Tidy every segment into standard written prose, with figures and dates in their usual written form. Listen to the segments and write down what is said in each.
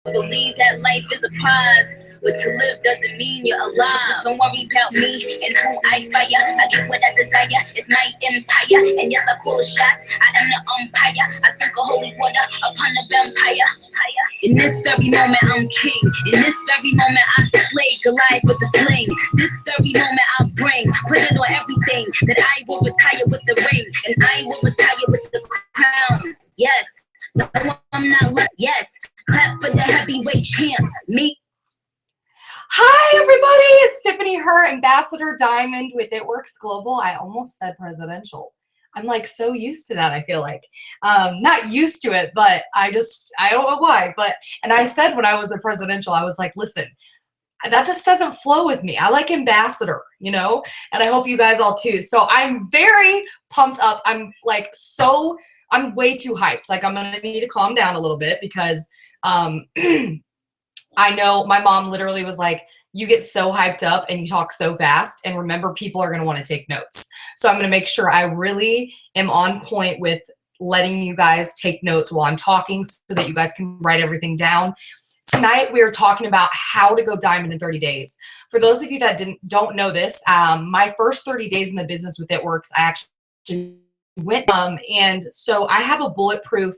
I believe that life is a prize, but to live doesn't mean you're alive. Don't worry about me and who I fire. I get what I desire. It's my empire, and yes, I call the shots. I am the umpire. I sprinkle holy water upon the vampire. In this very moment, I'm king. In this very moment, I slay Goliath with the sling. This very moment, I bring, put it on everything. That I will retire with the ring, and I will retire with the crown. Yes, no, I'm not left. Yes. Clap for the heavyweight champ, me. Hi, everybody. It's Tiffany Herr, Ambassador Diamond with It Works Global. I almost said presidential. I'm like so used to that, I feel like. Not used to it, but I don't know why. And I said when I was a presidential, I was like, listen, that just doesn't flow with me. I like ambassador, and I hope you guys all too. So I'm very pumped up. I'm way too hyped. Like I'm going to need to calm down a little bit because I know my mom literally was like, you get so hyped up and you talk so fast, and remember, people are going to want to take notes. So I'm going to make sure I really am on point with letting you guys take notes while I'm talking so that you guys can write everything down. Tonight, we are talking about how to go diamond in 30 days. For those of you that don't know this, my first 30 days in the business with It Works, I actually went, and so I have a bulletproof,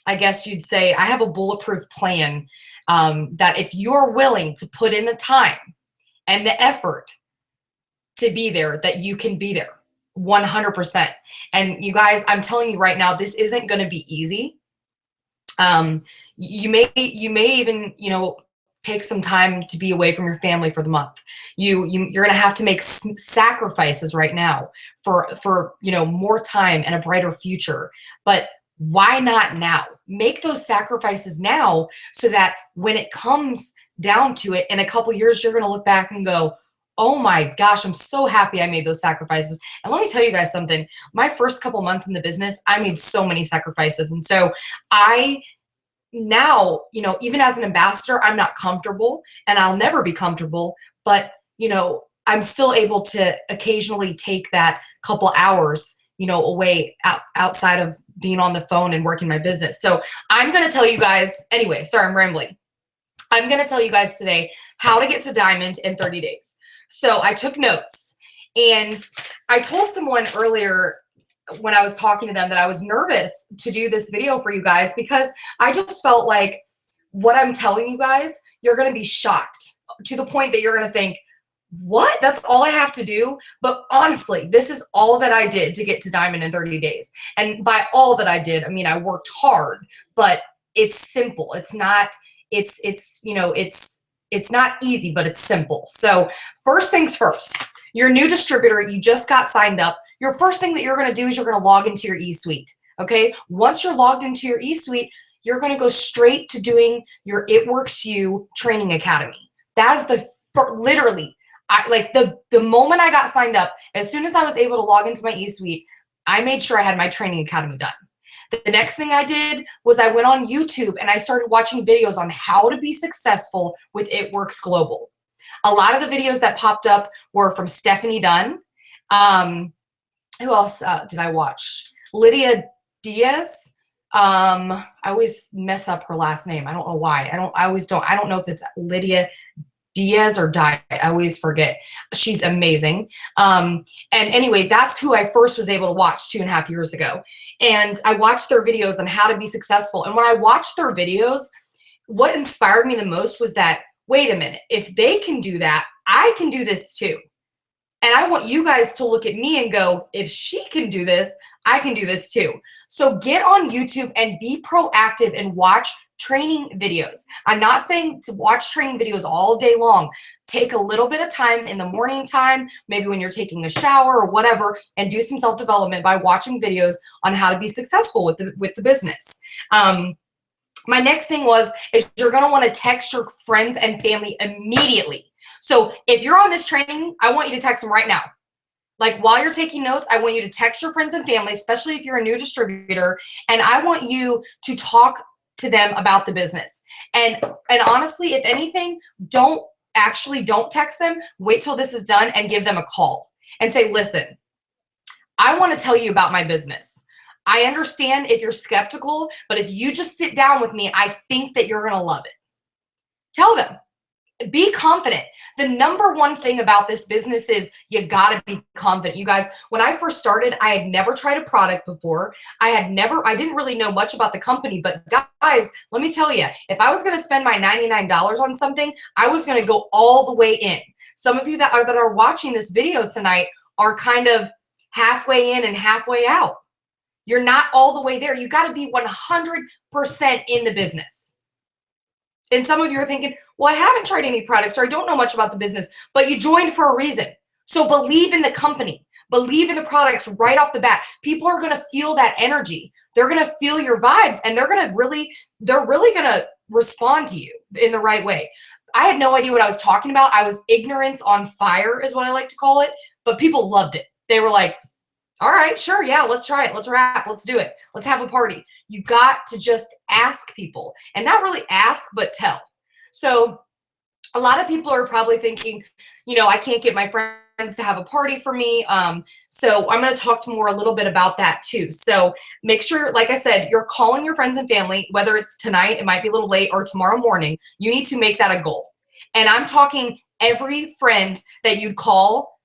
I guess you'd say I have a bulletproof plan that if you're willing to put in the time and the effort to be there, that you can be there 100%. And you guys, I'm telling you right now, this isn't going to be easy. You may even, take some time to be away from your family for the month. You're going to have to make sacrifices right now for more time and a brighter future. But why not now? Make those sacrifices now so that when it comes down to it in a couple years, you're going to look back and go, oh my gosh, I'm so happy I made those sacrifices. And let me tell you guys something. My first couple months in the business, I made so many sacrifices. And so now, even as an ambassador, I'm not comfortable and I'll never be comfortable, but, I'm still able to occasionally take that couple hours, away outside of being on the phone and working my business. So I'm going to tell you guys, anyway, sorry, I'm rambling. I'm going to tell you guys today how to get to diamond in 30 days. So I took notes, and I told someone earlier when I was talking to them that I was nervous to do this video for you guys because I just felt like what I'm telling you guys, you're going to be shocked to the point that you're going to think, what? That's all I have to do? But honestly, this is all that I did to get to diamond in 30 days. And by all that I did, I mean, I worked hard, but it's simple. It's not easy, but it's simple. So first things first, your new distributor, you just got signed up. Your first thing that you're going to do is you're going to log into your e-suite. Okay. Once you're logged into your e-suite, you're going to go straight to doing your It Works You Training Academy. That is literally, the moment I got signed up, as soon as I was able to log into my e-suite, I made sure I had my training academy done. The next thing I did was I went on YouTube and I started watching videos on how to be successful with It Works Global. A lot of the videos that popped up were from Stephanie Dunn. Who else did I watch? Lydia Diaz. I always mess up her last name. I don't know why. I don't know if it's Lydia Diaz or I always forget. She's amazing. And anyway, that's who I first was able to watch 2.5 years ago. And I watched their videos on how to be successful. And when I watched their videos, what inspired me the most was that, wait a minute, if they can do that, I can do this too. And I want you guys to look at me and go, if she can do this, I can do this too. So get on YouTube and be proactive and watch training videos. I'm not saying to watch training videos all day long. Take a little bit of time in the morning time, maybe when you're taking a shower or whatever, and do some self-development by watching videos on how to be successful with the business. My next thing is you're going to want to text your friends and family immediately. So if you're on this training, I want you to text them right now. Like while you're taking notes, I want you to text your friends and family, especially if you're a new distributor, and I want you to talk to them about the business. And honestly, if anything, don't text them. Wait till this is done and give them a call and say, listen, I want to tell you about my business. I understand if you're skeptical, but if you just sit down with me, I think that you're going to love it. Tell them. Be confident. The number one thing about this business is you got to be confident. You guys, when I first started, I had never tried a product before. I didn't really know much about the company, but guys, let me tell you, if I was going to spend my $99 on something, I was going to go all the way in. Some of you that are watching this video tonight are kind of halfway in and halfway out. You're not all the way there. You got to be 100% in the business. And some of you are thinking, well, I haven't tried any products or I don't know much about the business, but you joined for a reason. So believe in the company, believe in the products right off the bat. People are going to feel that energy. They're going to feel your vibes and they're really going to respond to you in the right way. I had no idea what I was talking about. I was ignorance on fire is what I like to call it, but people loved it. They were like, all right, sure. Yeah, let's try it. Let's rap. Let's do it. Let's have a party. You got to just ask people and not really ask, but tell. So a lot of people are probably thinking, I can't get my friends to have a party for me. So I'm going to talk a little bit about that too. So make sure, like I said, you're calling your friends and family, whether it's tonight, it might be a little late, or tomorrow morning. You need to make that a goal. And I'm talking every friend that you'd call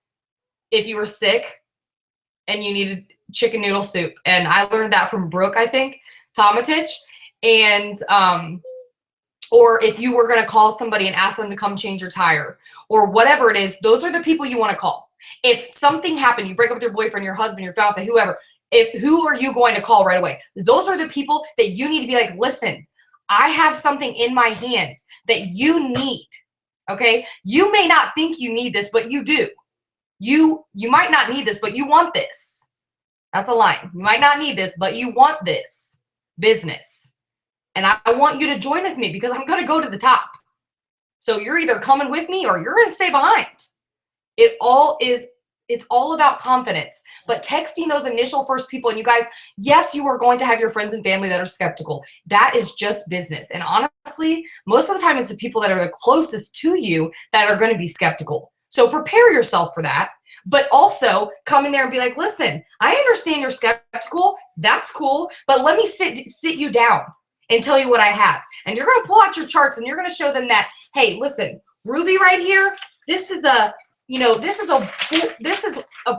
if you were sick and you needed chicken noodle soup. And I learned that from Brooke, I think, Tomatich. And, or if you were going to call somebody and ask them to come change your tire or whatever it is, those are the people you want to call. If something happened, you break up with your boyfriend, your husband, your fiance, whoever, who are you going to call right away? Those are the people that you need to be like, listen, I have something in my hands that you need. Okay. You may not think you need this, but you do. You might not need this, but you want this. That's a line. You might not need this, but you want this business. And I want you to join with me because I'm going to go to the top. So you're either coming with me or you're going to stay behind. It's all about confidence. But texting those initial first people, and you guys, yes, you are going to have your friends and family that are skeptical. That is just business. And honestly, most of the time it's the people that are the closest to you that are going to be skeptical. So prepare yourself for that, but also come in there and be like, listen, I understand you're skeptical. That's cool. But let me sit you down and tell you what I have. And you're going to pull out your charts and you're going to show them that, hey, listen, Ruby right here, this is a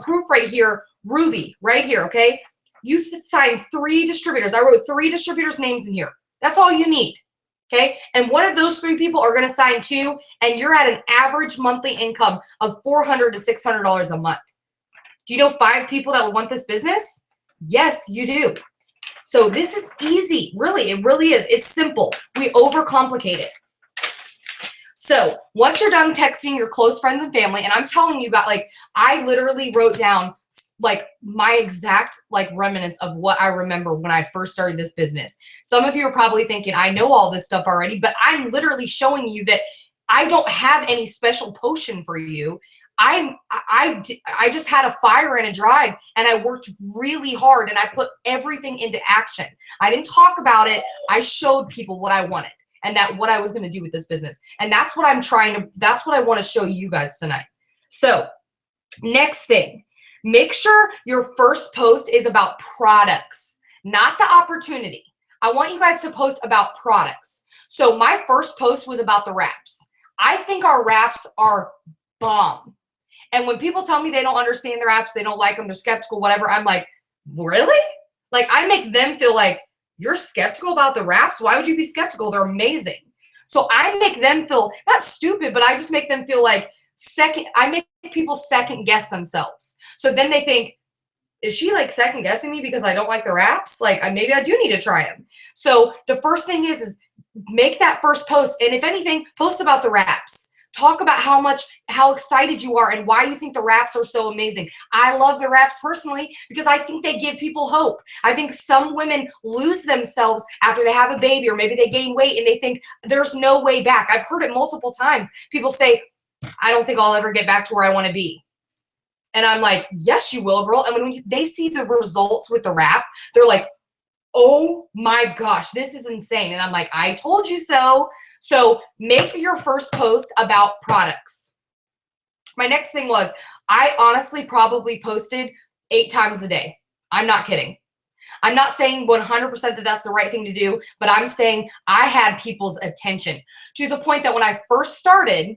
proof right here, Ruby right here, okay? You signed 3 distributors. I wrote 3 distributors' names in here. That's all you need, okay? And one of those 3 people are going to sign 2, and you're at an average monthly income of $400 to $600 a month. Do you know 5 people that would want this business? Yes, you do. So this is easy. Really, it really is. It's simple. We overcomplicate it. So once you're done texting your close friends and family, and I'm telling you, I literally wrote down my exact remnants of what I remember when I first started this business. Some of you are probably thinking, I know all this stuff already, but I'm literally showing you that I don't have any special potion for you. I just had a fire and a drive, and I worked really hard, and I put everything into action. I didn't talk about it. I showed people what I wanted and what I was going to do with this business. And that's what that's what I want to show you guys tonight. So next thing, make sure your first post is about products, not the opportunity. I want you guys to post about products. So my first post was about the wraps. I think our wraps are bomb. And when people tell me they don't understand their wraps, they don't like them, they're skeptical, whatever, I'm like, really? I make them feel like, you're skeptical about the wraps? Why would you be skeptical? They're amazing. So I make them feel, not stupid, but I just make them feel like I make people second guess themselves. So then they think, is she second guessing me because I don't like the wraps? Maybe I do need to try them. So the first thing is make that first post. And if anything, post about the wraps. Talk about how excited you are and why you think the wraps are so amazing. I love the wraps personally because I think they give people hope. I think some women lose themselves after they have a baby, or maybe they gain weight and they think there's no way back. I've heard it multiple times. People say, I don't think I'll ever get back to where I want to be. And I'm like, yes, you will, girl. And when they see the results with the wrap, they're like, oh my gosh, this is insane. And I'm like, I told you so. So make your first post about products. My next thing was, I honestly probably posted 8 times a day. I'm not kidding. I'm not saying 100% that that's the right thing to do, but I'm saying I had people's attention to the point that when I first started,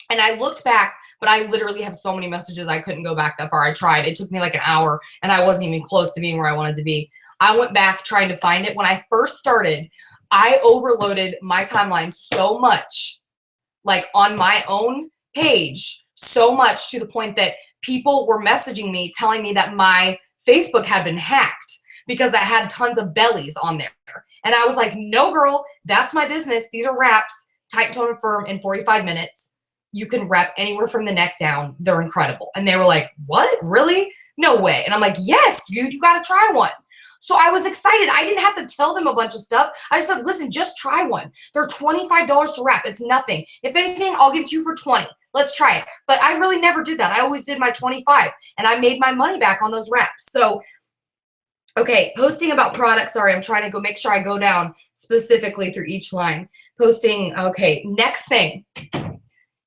and I looked back, but I literally have so many messages I couldn't go back that far. I tried. It took me like an hour, and I wasn't even close to being where I wanted to be. I went back trying to find it. When I first started, I overloaded my timeline so much, like on my own page, so much to the point that people were messaging me telling me that my Facebook had been hacked because I had tons of bellies on there. And I was like, no, girl, that's my business. These are wraps, tight, tone, and firm in 45 minutes. You can wrap anywhere from the neck down. They're incredible. And they were like, what? Really? No way. And I'm like, yes, dude, you got to try one. So I was excited. I didn't have to tell them a bunch of stuff. I just said, listen, just try one. They're $25 to wrap. It's nothing. If anything, I'll give it to you for 20. Let's try it. But I really never did that. I always did my 25, and I made my money back on those wraps. So, okay, posting about products. Sorry, I'm trying to go make sure I go down specifically through each line. Posting, okay, next thing.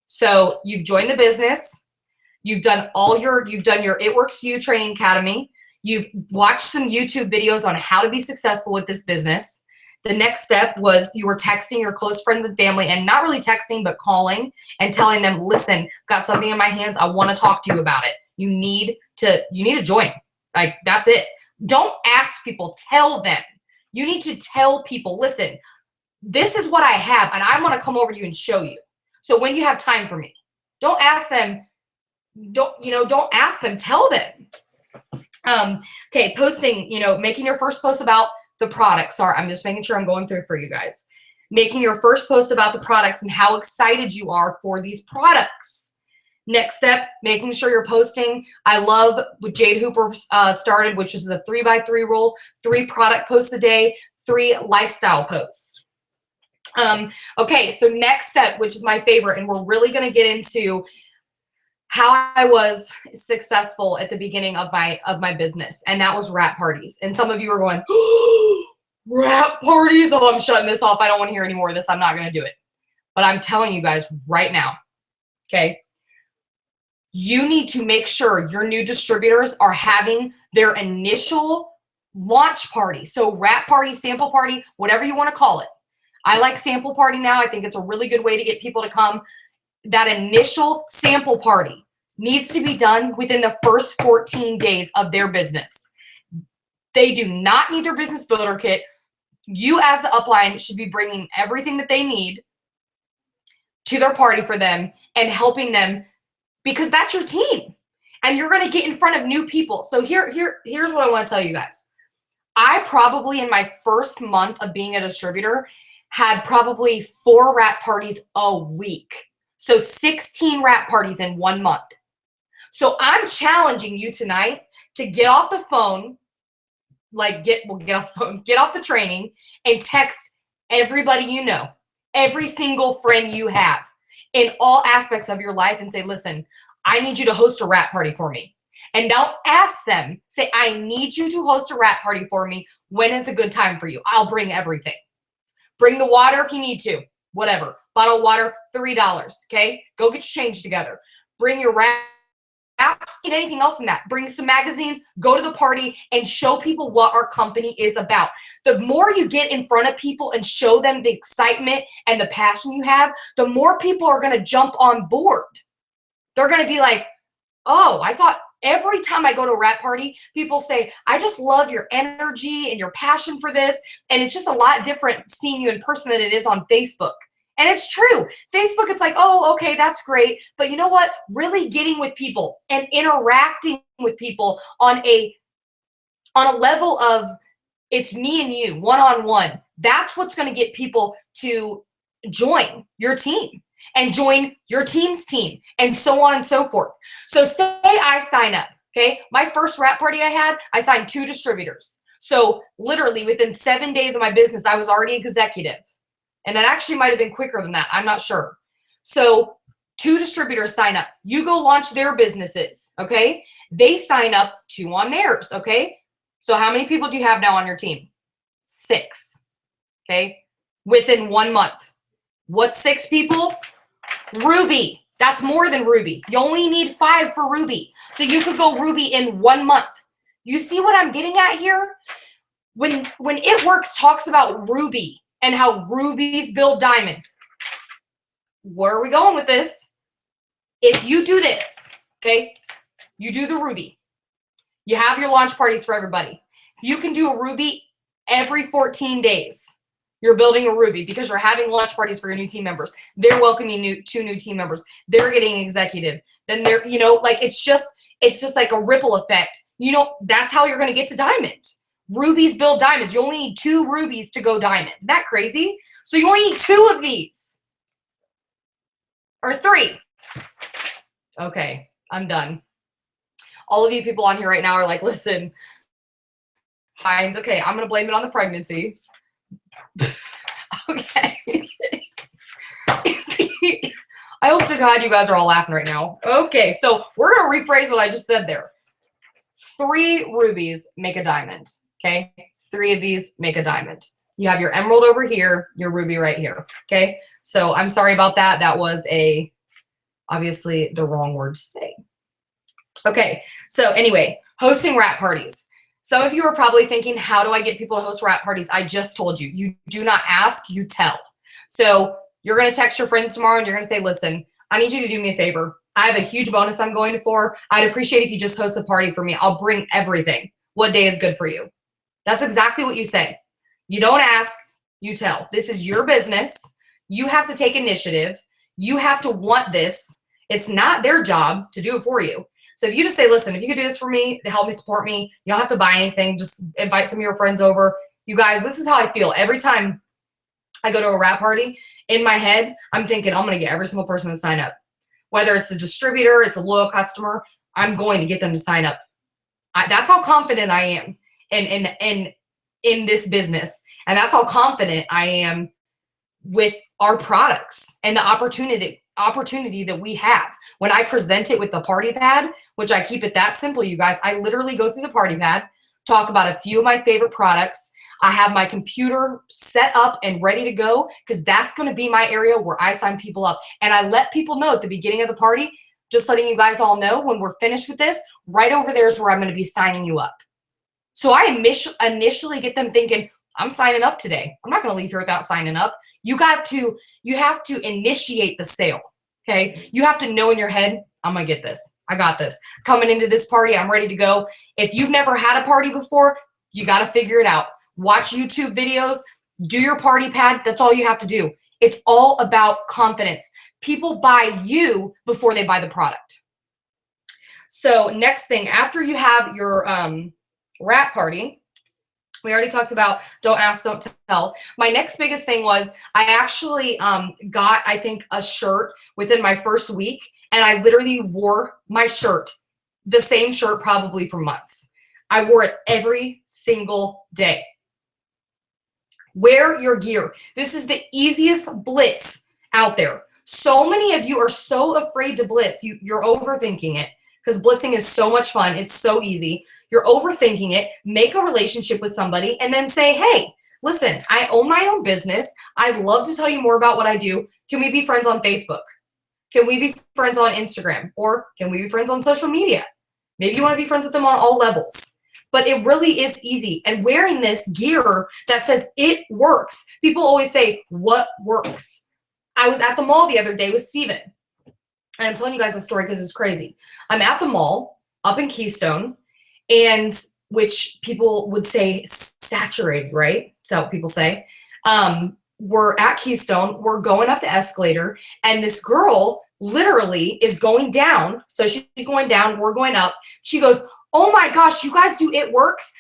So you've joined the business. You've done your It Works You Training Academy. You've watched some YouTube videos on how to be successful with this business. The next step was you were texting your close friends and family, and not really texting, but calling and telling them, listen, got something in my hands. I want to talk to you about it. You need to join. Like, that's it. Don't ask people, tell them. You need to tell people, listen, this is what I have, and I want to come over to you and show you. So when you have time for me, don't ask them, don't ask them, tell them. Okay, posting, making your first post about the products. Sorry, I'm just making sure I'm going through for you guys. Making your first post about the products and how excited you are for these products. Next step, making sure you're posting. I love what Jade Hooper started, which is the 3x3 rule, 3 product posts a day, 3 lifestyle posts. Okay, so next step, which is my favorite, and we're really going to get into how I was successful at the beginning of my business, and that was wrap parties. And some of you are going, oh, wrap parties? Oh, I'm shutting this off. I don't want to hear any more of this. I'm not going to do it. But I'm telling you guys right now, okay, you need to make sure your new distributors are having their initial launch party. So wrap party, sample party, whatever you want to call it. I like sample party now. I think it's a really good way to get people to come. That initial sample party needs to be done within the first 14 days of their business. They do not need their business builder kit. You as the upline should be bringing everything that they need to their party for them and helping them, because that's your team. And you're going to get in front of new people. So here's what I want to tell you guys. I probably, in my first month of being a distributor, had probably 4 wrap parties a week. So 16 wrap parties in 1 month. So I'm challenging you tonight to get off the phone, get off the phone, get off the training, and text everybody you know, every single friend you have in all aspects of your life, and say, listen, I need you to host a wrap party for me. And don't ask them, say, I need you to host a wrap party for me. When is a good time for you? I'll bring everything. Bring the water if you need to, whatever. Bottle of water, $3, okay? Go get your change together. Bring your wraps and anything else in that. Bring some magazines, go to the party, and show people what our company is about. The more you get in front of people and show them the excitement and the passion you have, the more people are going to jump on board. They're going to be like, oh, I thought every time I go to a wrap party, people say, I just love your energy and your passion for this. And it's just a lot different seeing you in person than it is on Facebook. And it's true. Facebook, it's like, oh, okay, that's great. But you know what? Really getting with people and interacting with people on a level of it's me and you, one-on-one. That's what's going to get people to join your team and join your team's team and so on and so forth. So say I sign up, okay? My first wrap party I signed 2 distributors. So literally within 7 days of my business, I was already executive. And it actually might have been quicker than that. I'm not sure. So 2 distributors sign up. You go launch their businesses, okay? They sign up 2 on theirs, okay? So how many people do you have now on your team? 6, okay? Within 1 month. What's 6 people? Ruby. That's more than Ruby. You only need 5 for Ruby. So you could go Ruby in 1 month. You see what I'm getting at here? When It Works talks about ruby and how rubies build diamonds, where are we going with this? If you do this, okay, you do the ruby. You have your launch parties for everybody. If you can do a ruby every 14 days, you're building a ruby because you're having launch parties for your new team members. They're welcoming two new team members. They're getting executive. Then they're, like it's just like a ripple effect. That's how you're going to get to diamond. Rubies build diamonds. You only need 2 rubies to go diamond. Isn't that crazy? So you only need 2 of these. Or 3. Okay, I'm done. All of you people on here right now are like, listen, fine, okay, I'm going to blame it on the pregnancy. Okay. I hope to God you guys are all laughing right now. Okay, so we're going to rephrase what I just said there. 3 rubies make a diamond, okay? 3 of these make a diamond. You have your emerald over here, your ruby right here, okay? So I'm sorry about that. That was obviously the wrong word to say. Okay, so anyway, hosting wrap parties. Some of you are probably thinking, how do I get people to host wrap parties? I just told you. You do not ask, you tell. So you're going to text your friends tomorrow and you're going to say, listen, I need you to do me a favor. I have a huge bonus I'm going for. I'd appreciate if you just host a party for me. I'll bring everything. What day is good for you? That's exactly what you say. You don't ask, you tell. This is your business. You have to take initiative. You have to want this. It's not their job to do it for you. So if you just say, listen, if you could do this for me to help me support me, you don't have to buy anything. Just invite some of your friends over. You guys, this is how I feel. Every time I go to a wrap party, in my head, I'm thinking I'm going to get every single person to sign up. Whether it's a distributor, it's a loyal customer, I'm going to get them to sign up. That's how confident I am in this business. And that's how confident I am with our products and the opportunity that we have. When I present it with the party pad, which I keep it that simple, you guys, I literally go through the party pad, talk about a few of my favorite products. I have my computer set up and ready to go because that's going to be my area where I sign people up. And I let people know at the beginning of the party, just letting you guys all know when we're finished with this, right over there is where I'm going to be signing you up. So I initially get them thinking, I'm signing up today. I'm not going to leave here without signing up. You have to initiate the sale. Okay. You have to know in your head, I'm going to get this. I got this. Coming into this party, I'm ready to go. If you've never had a party before, you got to figure it out. Watch YouTube videos, do your party pad. That's all you have to do. It's all about confidence. People buy you before they buy the product. So next thing, after you have your wrap party, we already talked about don't ask, don't tell. My next biggest thing was I actually got, I think, a shirt within my first week, and I literally wore my shirt, the same shirt probably for months. I wore it every single day. Wear your gear. This is the easiest blitz out there. So many of you are so afraid to blitz. You're overthinking it because blitzing is so much fun. It's so easy. You're overthinking it. Make a relationship with somebody and then say, hey, listen, I own my own business. I'd love to tell you more about what I do. Can we be friends on Facebook? Can we be friends on Instagram? Or can we be friends on social media? Maybe you want to be friends with them on all levels. But it really is easy. And wearing this gear that says it works. People always say, what works? I was at the mall the other day with Steven. And I'm telling you guys the story because it's crazy. I'm at the mall up in Keystone, and which people would say saturated, right? That's what people say. We're at Keystone. We're going up the escalator. And this girl literally is going down. So she's going down. We're going up. She goes, oh my gosh, you guys do It Works?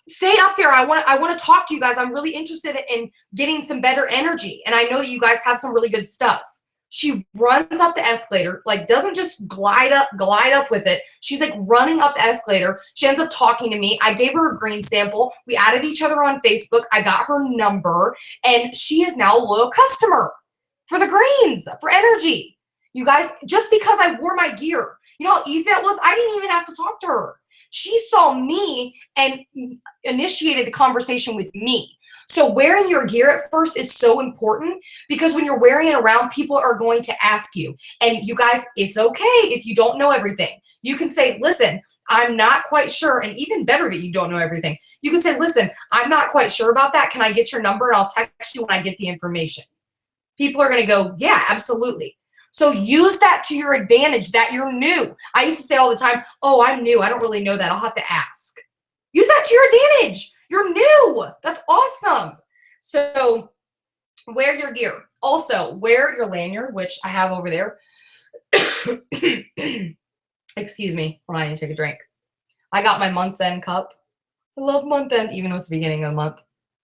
Stay up there. I want to talk to you guys. I'm really interested in getting some better energy. And I know that you guys have some really good stuff. She runs up the escalator, like doesn't just glide up with it. She's like running up the escalator. She ends up talking to me. I gave her a green sample. We added each other on Facebook. I got her number, and she is now a loyal customer for the greens, for energy. You guys, just because I wore my gear, you know how easy that was? I didn't even have to talk to her. She saw me and initiated the conversation with me. So wearing your gear at first is so important because when you're wearing it around, people are going to ask you. And you guys, it's okay if you don't know everything. You can say, listen, I'm not quite sure, and even better that you don't know everything. You can say, listen, I'm not quite sure about that. Can I get your number and I'll text you when I get the information? People are going to go, yeah, absolutely. So use that to your advantage that you're new. I used to say all the time, oh, I'm new. I don't really know that. I'll have to ask. Use that to your advantage. You're new. That's awesome. So wear your gear. Also, wear your lanyard, which I have over there. Excuse me, when I need to take a drink. I got my month's end cup. I love month end, even though it's the beginning of the month.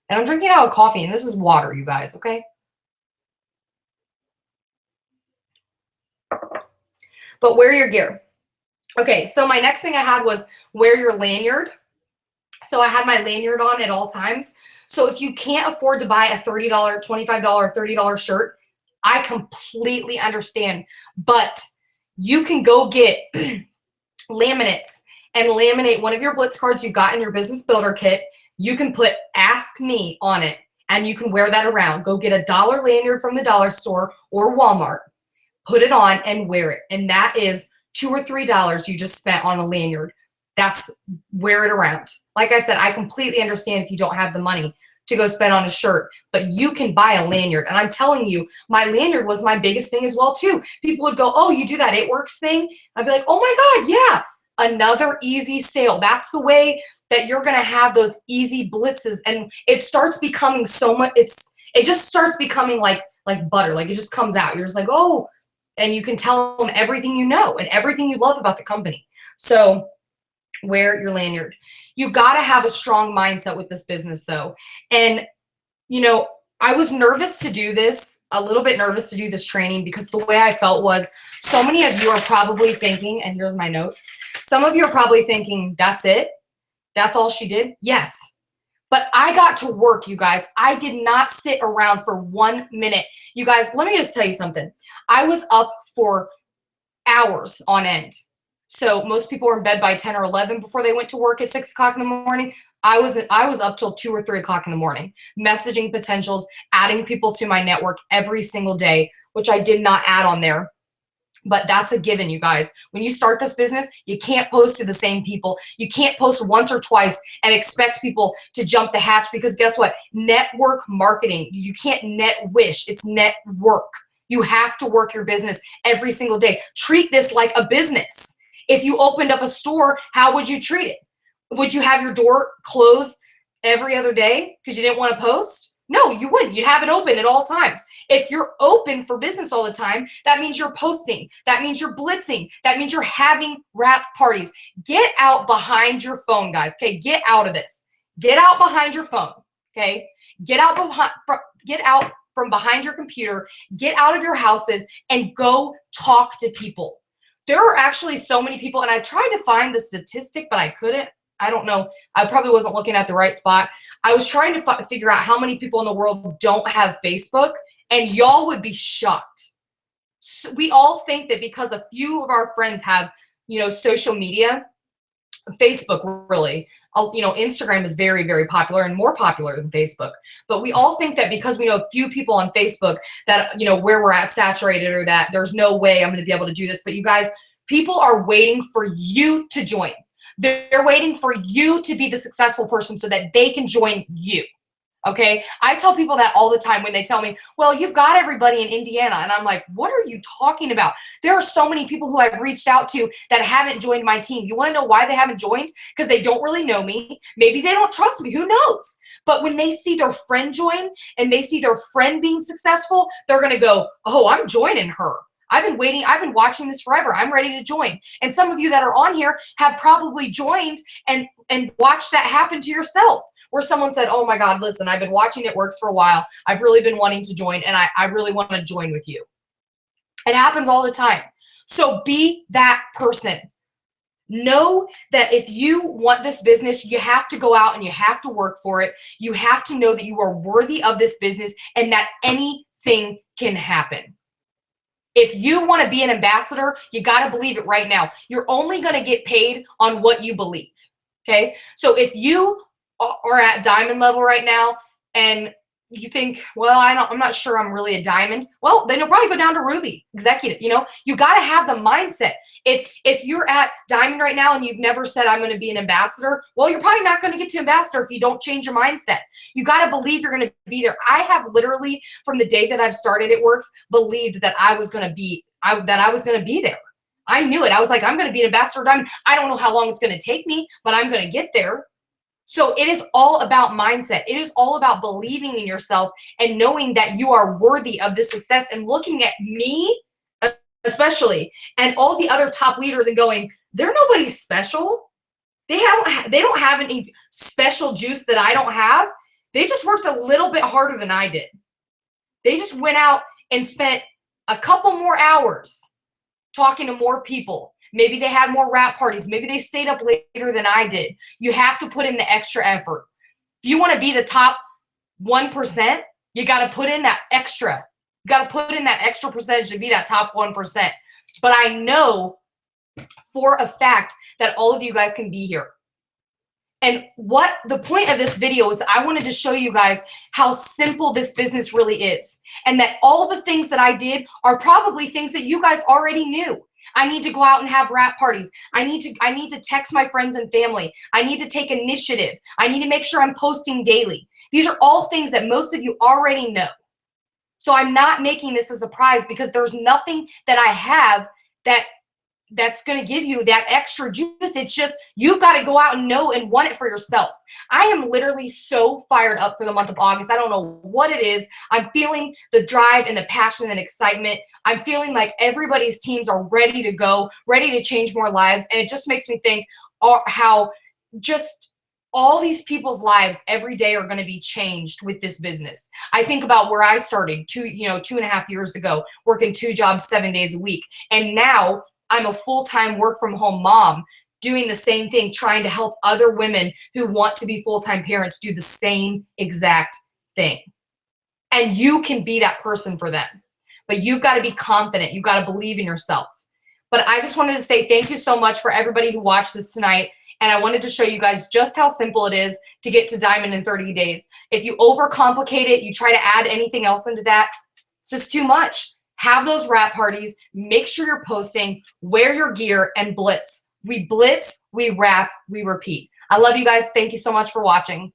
And I'm drinking out of coffee, and this is water, you guys, okay? But wear your gear. Okay, so my next thing I had was wear your lanyard. So I had my lanyard on at all times. So if you can't afford to buy a $30, $25, $30 shirt, I completely understand. But you can go get laminates and laminate one of your Blitz cards you got in your business builder kit. You can put Ask Me on it, and you can wear that around. Go get a dollar lanyard from the dollar store or Walmart. Put it on and wear it. And that is $2 or $3 you just spent on a lanyard. That's wear it around. Like I said, I completely understand if you don't have the money to go spend on a shirt, but you can buy a lanyard. And I'm telling you, my lanyard was my biggest thing as well too. People would go, oh, you do that It Works thing? I'd be like, oh my God, yeah. Another easy sale. That's the way that you're going to have those easy blitzes. And it starts becoming so much, it just starts becoming like butter. Like it just comes out. You're just like, oh, and you can tell them everything you know and everything you love about the company. So wear your lanyard. You got to have a strong mindset with this business though. And, you know, I was nervous to do this, a little bit nervous to do this training, because the way I felt was so many of you are probably thinking, and here's my notes. Some of you are probably thinking, that's it? That's all she did? Yes. But I got to work, you guys. I did not sit around for 1 minute. You guys, let me just tell you something. I was up for hours on end. So most people were in bed by 10 or 11 before they went to work at 6 o'clock in the morning. I was up till 2 or 3 o'clock in the morning, messaging potentials, adding people to my network every single day, which I did not add on there. But that's a given, you guys. When you start this business, you can't post to the same people. You can't post once or twice and expect people to jump the hatch, because guess what? Network marketing, you can't net wish. It's network. You have to work your business every single day. Treat this like a business. If you opened up a store, how would you treat it? Would you have your door closed every other day because you didn't want to post? No, you wouldn't. You'd have it open at all times. If you're open for business all the time, that means you're posting. That means you're blitzing. That means you're having wrap parties. Get out behind your phone, guys. Okay, get out of this. Get out behind your phone. Okay, get out from behind your computer. Get out of your houses and go talk to people. There are actually so many people, and I tried to find the statistic, but I couldn't. I don't know. I probably wasn't looking at the right spot. I was trying to figure out how many people in the world don't have Facebook, and y'all would be shocked. So we all think that because a few of our friends have, you know, social media, Facebook really, you know, Instagram is very, very popular and more popular than Facebook. But we all think that because we know a few people on Facebook that, you know, where we're at saturated, or that there's no way I'm going to be able to do this. But you guys, people are waiting for you to join. They're waiting for you to be the successful person so that they can join you. Okay. I tell people that all the time when they tell me, well, you've got everybody in Indiana. And I'm like, what are you talking about? There are so many people who I've reached out to that haven't joined my team. You want to know why they haven't joined? Because they don't really know me. Maybe they don't trust me. Who knows? But when they see their friend join and they see their friend being successful, they're going to go, oh, I'm joining her. I've been waiting. I've been watching this forever. I'm ready to join. And some of you that are on here have probably joined and watched that happen to yourself, where someone said, oh my God, listen, I've been watching It Works for a while. I've really been wanting to join, and I really want to join with you. It happens all the time. So be that person. Know that if you want this business, you have to go out and you have to work for it. You have to know that you are worthy of this business and that anything can happen. If you want to be an ambassador, you got to believe it right now. You're only going to get paid on what you believe. Okay. So if you are at diamond level right now and you think, well, I'm not sure I'm really a diamond. Well, then you'll probably go down to ruby executive. You know, you got to have the mindset. If you're at diamond right now and you've never said I'm going to be an ambassador, well, you're probably not going to get to ambassador if you don't change your mindset. You got to believe you're going to be there. I have literally, from the day that I've started It Works, believed that I was going to be there. I knew it. I was like, I'm going to be an ambassador diamond. I don't know how long it's going to take me, but I'm going to get there. So it is all about mindset. It is all about believing in yourself and knowing that you are worthy of this success, and looking at me especially and all the other top leaders and going, they're nobody special. They don't have any special juice that I don't have. They just worked a little bit harder than I did. They just went out and spent a couple more hours talking to more people. Maybe they had more rap parties. Maybe they stayed up later than I did. You have to put in the extra effort. If you want to be the top 1%, you got to put in that extra. You got to put in that extra percentage to be that top 1%. But I know for a fact that all of you guys can be here. And what the point of this video is, I wanted to show you guys how simple this business really is. And that all the things that I did are probably things that you guys already knew. I need to go out and have rap parties. I need to text my friends and family. I need to take initiative. I need to make sure I'm posting daily. These are all things that most of you already know. So I'm not making this a surprise, because there's nothing that I have that's going to give you that extra juice. It's just, you've got to go out and know and want it for yourself. I am literally so fired up for the month of August. I don't know what it is. I'm feeling the drive and the passion and excitement. I'm feeling like everybody's teams are ready to go, ready to change more lives. And it just makes me think how just all these people's lives every day are going to be changed with this business. I think about where I started 2.5 years ago, working 2 jobs 7 days a week. And now I'm a full-time work-from-home mom doing the same thing, trying to help other women who want to be full-time parents do the same exact thing. And you can be that person for them. But you've got to be confident. You've got to believe in yourself. But I just wanted to say thank you so much for everybody who watched this tonight. And I wanted to show you guys just how simple it is to get to diamond in 30 days. If you overcomplicate it, you try to add anything else into that, it's just too much. Have those rap parties, make sure you're posting, wear your gear, and blitz. We blitz, we rap, we repeat. I love you guys. Thank you so much for watching.